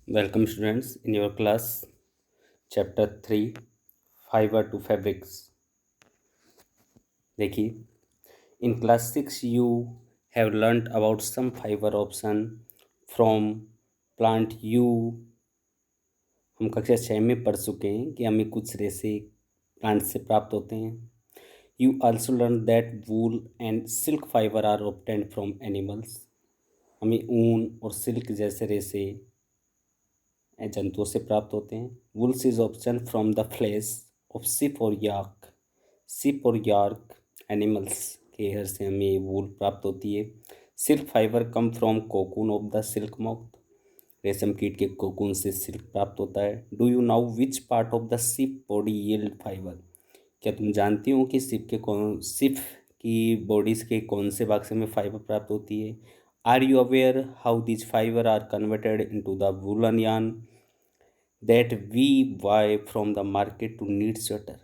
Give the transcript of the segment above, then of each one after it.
Welcome students in your class chapter 3 fiber to fabrics. देखिए in class 6 you have learnt about some fiber option from plant you। हम कक्षा 6 में पढ़ चुके हैं कि हमें कुछ रेशे प्लांट से प्राप्त होते हैं। You also learned that wool and silk fiber are obtained from animals। हमें ऊन और सिल्क जैसे रेशे जंतुओं से प्राप्त होते हैं। Wools is obtained from the fleece of sheep और यार्क। सिप और यार्क एनिमल्स के हेयर से हमें वूल प्राप्त होती है। Silk fibre come from cocoon of the silk moth. रेशम कीट के कोकून से सिल्क प्राप्त होता है। Do you know which part of the sheep body yield fibre. क्या तुम जानती हो कि सिप की बॉडीज के कौन से भाग से हमें फाइबर प्राप्त होती है। Are you aware how these fibre are converted into the woollen yarn that we buy from the market to knit sweater.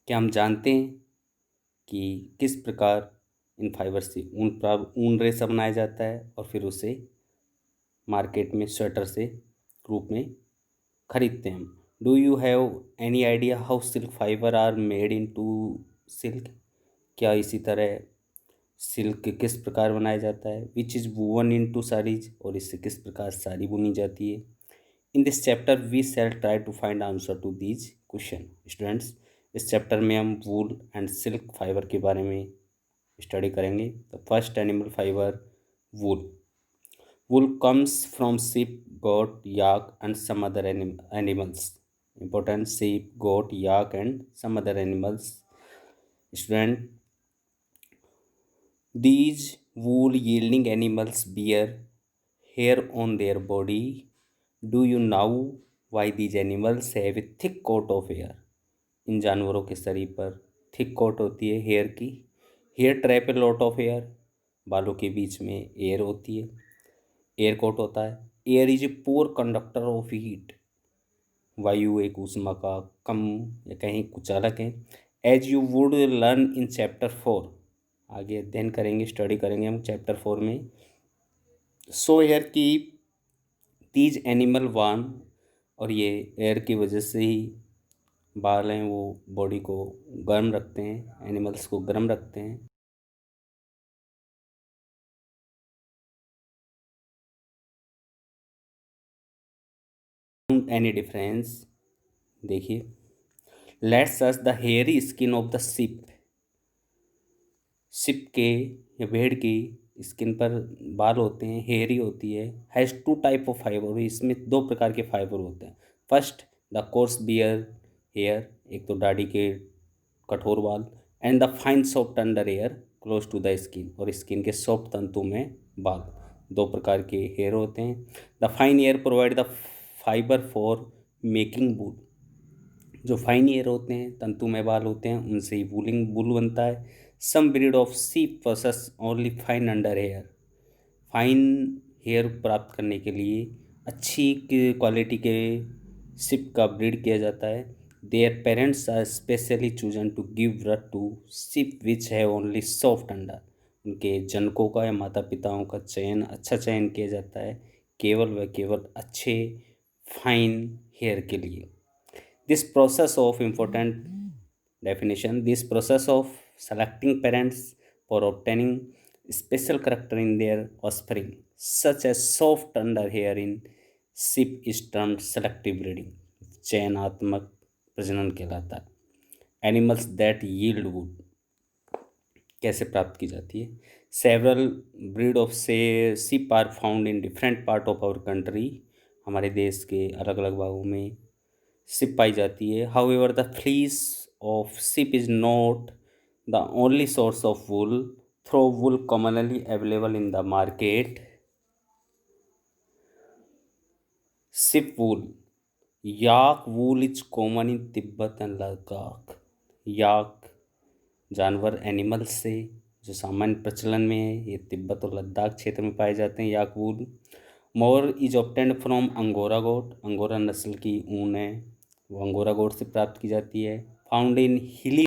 क्या हम जानते हैं कि किस प्रकार इन फाइबर से ऊन रेशा बनाया जाता है और फिर उसे मार्केट में स्वेटर से रूप में खरीदते हैं हम। Do you have any idea how silk fibre are made into silk. क्या इसी तरह सिल्क किस प्रकार बनाया जाता है। Which is woven into saris, और इससे किस प्रकार साड़ी बुनी जाती है। In this chapter we shall try to find answer to these question. Students, इस चैप्टर में हम वूल एंड सिल्क फाइबर के बारे में स्टडी करेंगे। The first animal fibre wool. Wool comes from sheep, goat, yak, and some other animals. Important: sheep, goat, yak, and some other animals. Student, these wool yielding animals bear hair on their body. Do you know why these animals have a thick coat of hair? इन जानवरों के शरीर पर thick coat होती है hair की। Hair trap a lot of hair. बालों के बीच में एयर होती है, एयर कोट होता है। Air is a poor conductor of heat. वायु एक ऊष्मा का कम या कहीं कुचालक है। As you would learn in chapter 4, आगे अध्ययन करेंगे, स्टडी करेंगे हम चैप्टर 4 में। सो एयर की तीज एनिमल वार्म, और ये एयर की वजह से ही बाल हैं वो बॉडी को गर्म रखते हैं, एनिमल्स को गर्म रखते हैं। एनी डिफरेंस देखिए, let's search the hairy skin of the ship. Ship के या भेड़ की स्किन पर बाल होते हैं, हेयरी होती है। Has two type of fibre, इसमें दो प्रकार के फाइबर होते हैं। First the coarse beard hair, एक तो दाढ़ी के कठोर बाल। And the fine soft under hair close to the skin, और स्किन के सॉफ्ट तंतु में बाल। दो प्रकार के हेयर होते हैं। The fine hair provide the fibre for making wool. जो फाइन ईयर होते हैं, तंतु में बाल होते हैं, उनसे ही वूल बनता है। Some breed of sheep possess only fine under hair. Fine hair प्राप्त करने के लिए अच्छी क्वालिटी के सिप का ब्रीड किया जाता है। Their parents are specially chosen to give birth to sheep which है ओनली सॉफ्ट अंडर। उनके जनकों का या माता पिताओं का अच्छा चयन किया जाता है केवल व केवल अच्छे फाइन हेयर के लिए। This process of important definition, this process of selecting parents for obtaining special character in their offspring, such as soft under hair in sheep, is termed selective breeding। चयनात्मक प्रजनन कहलाता है। एनिमल्स दैट यील्ड वुड कैसे प्राप्त की जाती है। Several breed of से sheep are found in different part of our country. हमारे देश के अलग अलग भागों में सिप पाई जाती है। However the fleece of sheep is not the only source of wool, though wool commonly available in the market. Sheep wool, yak wool is common in Tibet and Ladakh. Yak जानवर animals से जो सामान्य प्रचलन में है, ये तिब्बत और लद्दाख क्षेत्र में पाए जाते हैं। Yak wool more is obtained from Angora goat. Angora नस्ल की ऊन है, वो अंगोरा गोट से प्राप्त की जाती है। फाउंड इन हिली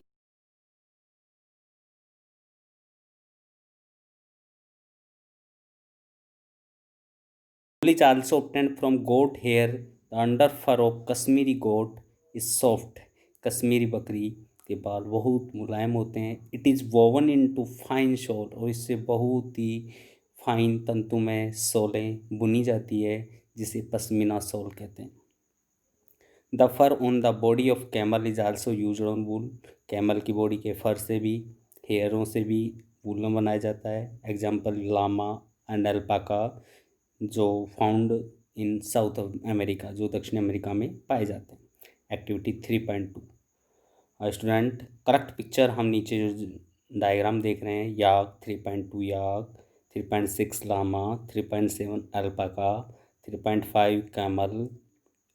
Wool is also obtained from goat hair. The under fur of Kashmiri goat is soft. Kashmiri बकरी के बाल बहुत मुलायम होते हैं. It is woven into fine shawl, और इससे बहुत ही फाइन तंतु में शॉलें बुनी जाती है, जिसे पश्मीना शॉल कहते हैं. The fur on the body of camel is also use on wool. Camel की बॉडी के फर से भी, हेयरों से भी वूलन बनाया जाता है. एग्जाम्पल लामा एंड अल्पाका, जो फाउंड इन साउथ अमेरिका, जो दक्षिण अमेरिका में पाए जाते हैं. एक्टिविटी 3.2. स्टूडेंट, करेक्ट पिक्चर हम नीचे जो डायग्राम देख रहे हैं, yak 3.2 yak, 3.6 llama, 3.7 alpaca, 3.5 camel,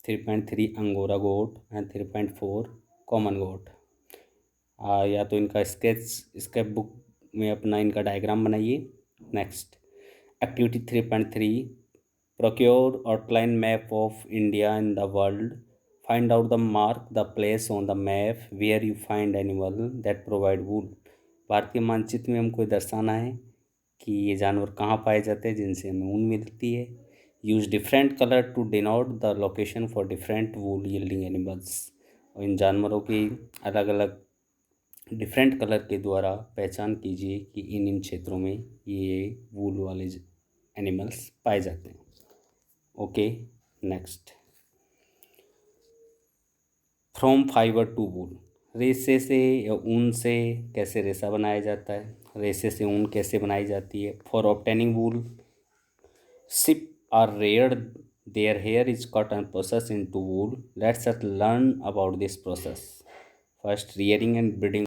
3.3 Angora goat and 3.4 common goat. या तो इनका स्केच बुक में अपना इनका डायग्राम बनाइए. Next activity 3.3. Procure outline map of India in the world. Find out the mark the place on the map where you find animal that provide wool. भारतीय मानचित्र में हमको दर्शाना है कि ये जानवर कहाँ पाए जाते हैं जिनसे हमें ऊन मिलती है. Use different colour to denote the location for different wool yielding animals. और इन जानवरों की अलग अलग डिफरेंट कलर के द्वारा पहचान कीजिए कि इन क्षेत्रों में ये वूल वाले एनिमल्स पाए जाते हैं. Okay, next. From fibre to wool. रेशे से या ऊन से कैसे रेशा बनाया जाता है, रेशे से ऊन कैसे बनाई जाती है. For obtaining wool, sheep are reared, their hair is cut and process into wool. Let's us learn about this process. First, rearing and breeding.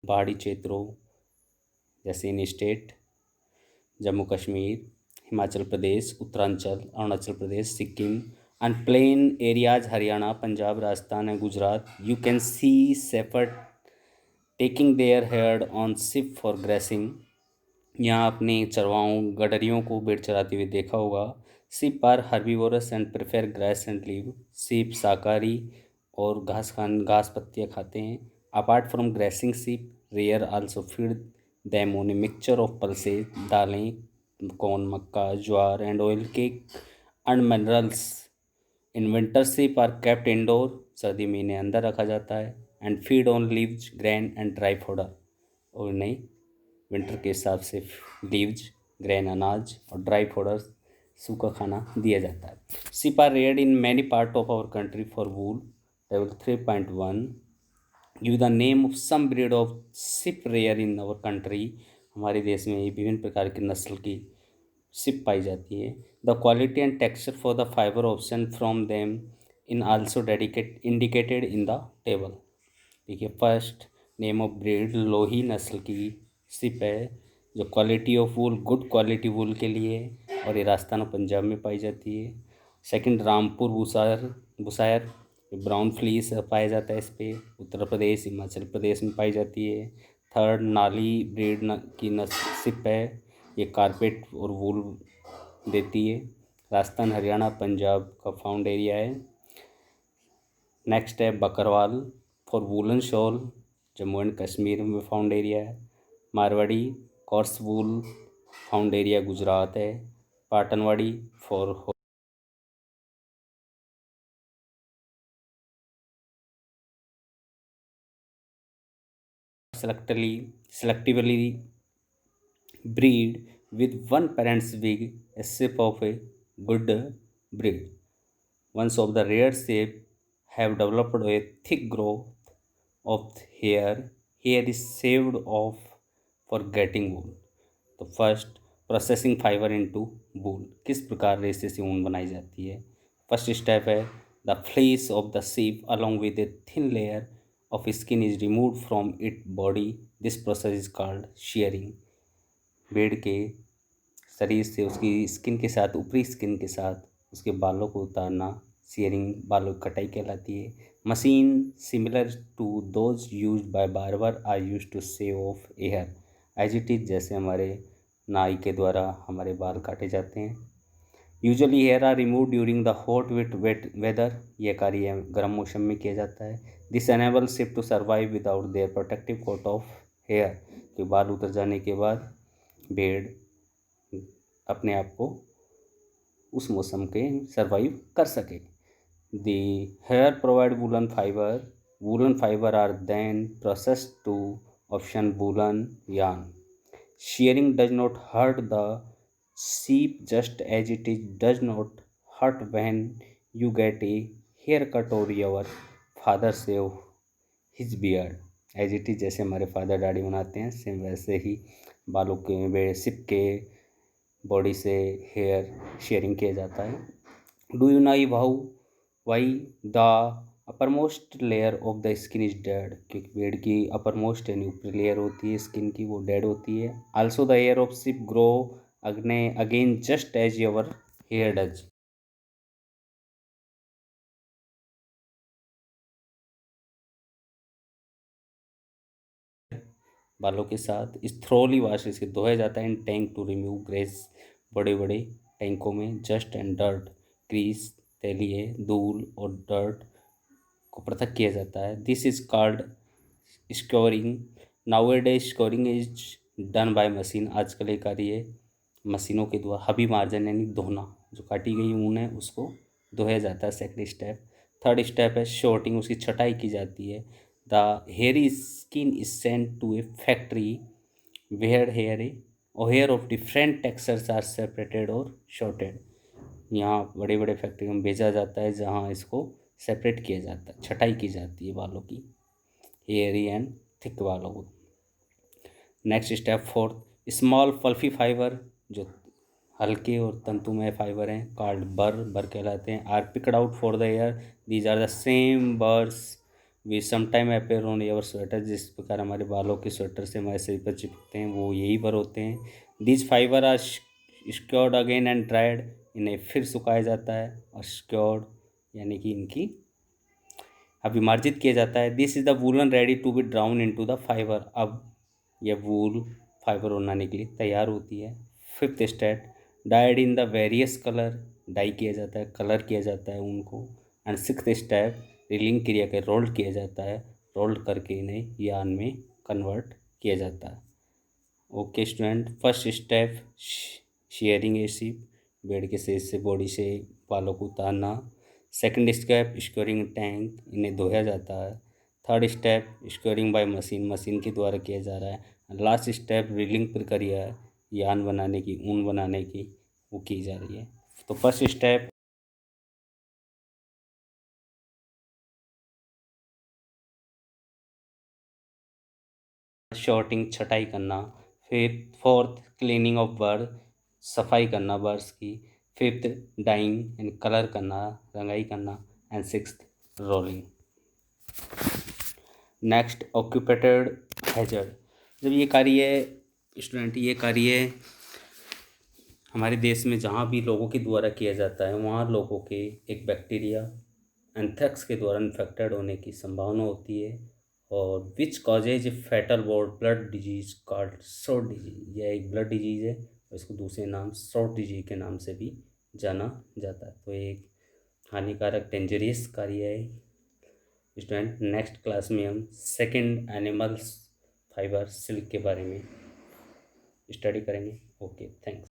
पहाड़ी क्षेत्रों जैसे in state Jammu Kashmir, Himachal Pradesh, Uttaranchal, Arunachal Pradesh, Sikkim, and plain areas Haryana, Punjab, Rajasthan and Gujarat, you can see shepherd taking their hair on sheep for grazing. यहाँ अपने चरवाओं गडरियों को भेड़ चराते हुए देखा होगा. Sheep are herbivores and prefer grass and leave. Sheep शाकाहारी और घास पत्तियाँ खाते हैं. Apart from grazing sheep, rearer also feed them on a mixture of pulses, दालें, कॉर्न, मक्का, jowar and oil cake and minerals. In winter sheep are kept indoor. सर्दी में इन्हें अंदर रखा जाता है. And feed on leaves, grain and dry fodder. और इन्हें विंटर के हिसाब से लीव्स, ग्रेन अनाज और ड्राई फोडर सूखा खाना दिया जाता है. Sheep are reared in many part of our country for wool. Table 3.1. Give the name of some breed of sheep rear in our country. हमारे देश में विभिन्न प्रकार की नस्ल की शिप पाई जाती है. The quality and texture for the fibre option from them in also indicated in the table. देखिए, first name of breed, Lohi नस्ल की शिप है, जो quality of wool good quality wool के लिए है, और ये राजस्थान और पंजाब में पाई जाती है. सेकंड, रामपुर बुसायर, ब्राउन फ्लीस पाया जाता है इस पर, उत्तर प्रदेश, हिमाचल प्रदेश में पाई जाती है. थर्ड, नाली ब्रीड की शिप है, ये कारपेट और वूल देती है. राजस्थान, हरियाणा, पंजाब का फाउंड एरिया है. नेक्स्ट है Bakarwal for woollen shawl, Jammu and Kashmir में फाउंड एरिया है. मारवाड़ी कॉर्स वूल फाउंड एरिया गुजरात है. पाटनवाड़ी for selectively breed with one parent's wig, a shape of a good breed. Ones of the rare shape have developed a thick growth of hair. Hair is shaved off for getting wool. तो first, processing fibre into वूल. किस प्रकार रेशे से ऊन बनाई जाती है. First step है the flesh of the sheep along with a thin layer of skin is removed from its body. This process is called shearing. भेड़ के शरीर से उसकी स्किन के साथ, ऊपरी स्किन के साथ उसके बालों को उतारना शेयरिंग, बालों की कटाई कहलाती है. Machine similar to those use by barber are use to shave off hair as it is. जैसे हमारे नाई के द्वारा हमारे बाल काटे जाते हैं. Usually hair are remove during the hot wet weather, ये कार्य गर्म मौसम में किया जाता है। This enable sheep to survive without their protective coat of hair, कि बाल उतर जाने के बाद भेड़ अपने आप को उस मौसम के सर्वाइव कर सके। The hair provide woollen fibre, woollen fibre are then processed to obtain woollen yarn. Shearing does not hurt the sheep just as it is does not hurt when you get a haircut or your father shave his beard. As it is, जैसे हमारे father दाढ़ी बनाते हैं same वैसे ही बालों के SIP के body से हेयर शेयरिंग किया जाता है। डू यू नाई भाऊ why the upper most layer of the skin is dead, क्योंकि पेड़ की अपर मोस्ट यानी ऊपरी लेयर होती है स्किन की, वो डेड होती है। Also the hair of sheep grow again just as your hair does. बालों के साथ इस थ्रोली वाश से धोया जाता है इन टैंक टू रिमूव ग्रेस, बड़े बड़े टैंकों में जस्ट एंड डर्ट, ग्रीस, तेलिए, धूल और डर्ट को पृथक किया जाता है। This is called scoring. Nowadays scoring is done by machine, आजकल एक कार्य मशीनों के द्वारा हबी मार्जन यानी धोना, जो काटी गई ऊन है उसको धोया जाता है। Second step. थर्ड स्टेप है शॉर्टिंग, उसकी छटाई की जाती है। The hairy skin is sent to a factory where hair of different textures are separated और शॉर्टेड। यहाँ बड़े बड़े फैक्ट्री में भेजा जाता है जहाँ इसको सेपरेट किया जाता है, छटाई की जाती है बालों की, हेयरी एंड थिक बालों को। Next step fourth, small fluffy fibre, जो हल्के और तंतुमय फाइबर हैं, कॉल्ड बर कहलाते हैं, are picked out for the air. These are the same burrs we sometime appear on your sweater, जिस प्रकार हमारे बालों के स्वेटर से हमारे शरीर पर चिपकते हैं वो यही बर होते हैं। These fibre are scoured again and dried, इन्हें फिर सुखाया जाता है और स्क्योर्ड यानी कि इनकी अभिमार्जित किया जाता है। This is the woollen ready to be drawn into the fibre, अब यह वूल फाइबर बनाने के लिए तैयार होती है। Fifth step, dyed in the various colour, dye किया जाता है, कलर किया जाता है उनको। एंड सिक्स्थ स्टेप, रीलिंग क्रिया के रोल्ड किया जाता है, रोल्ड करके इन्हें यार्न में कन्वर्ट किया जाता है। Okay student, first step sharing ए शिप, बेड के सेज से बॉडी से बालों को उतारना। सेकंड स्टेप स्क्योरिंग टैंक, इन्हें धोया जाता है। Third step scouring by machine, machine के द्वारा किया जा रहा है। लास्ट स्टेप रीलिंग प्रक्रिया है, यान बनाने की, ऊन बनाने की, वो की जा रही है। तो फर्स्ट स्टेप शॉर्टिंग, छटाई करना। Fifth fourth cleaning of bird, सफाई करना बर्ड्स की। फिफ्थ डाइंग एंड कलर करना, रंगाई करना। And sixth rolling. नेक्स्ट ऑक्यूपेटेड हैजर्ड, जब ये कार्य स्टूडेंट, ये कार्य हमारे देश में जहाँ भी लोगों के द्वारा किया जाता है वहाँ लोगों के एक बैक्टीरिया एंथ्रेक्स के द्वारा इन्फेक्टेड होने की संभावना होती है, और which causes fatal blood disease called sorter's disease, यह एक ब्लड डिजीज है और इसको दूसरे नाम श्रोट डिजीज के नाम से भी जाना जाता है। तो एक हानिकारक डेंजरियस कार्य है स्टूडेंट। नेक्स्ट क्लास में हम सेकंड एनिमल्स फाइबर सिल्क के बारे में स्टडी करेंगे। Okay, thanks.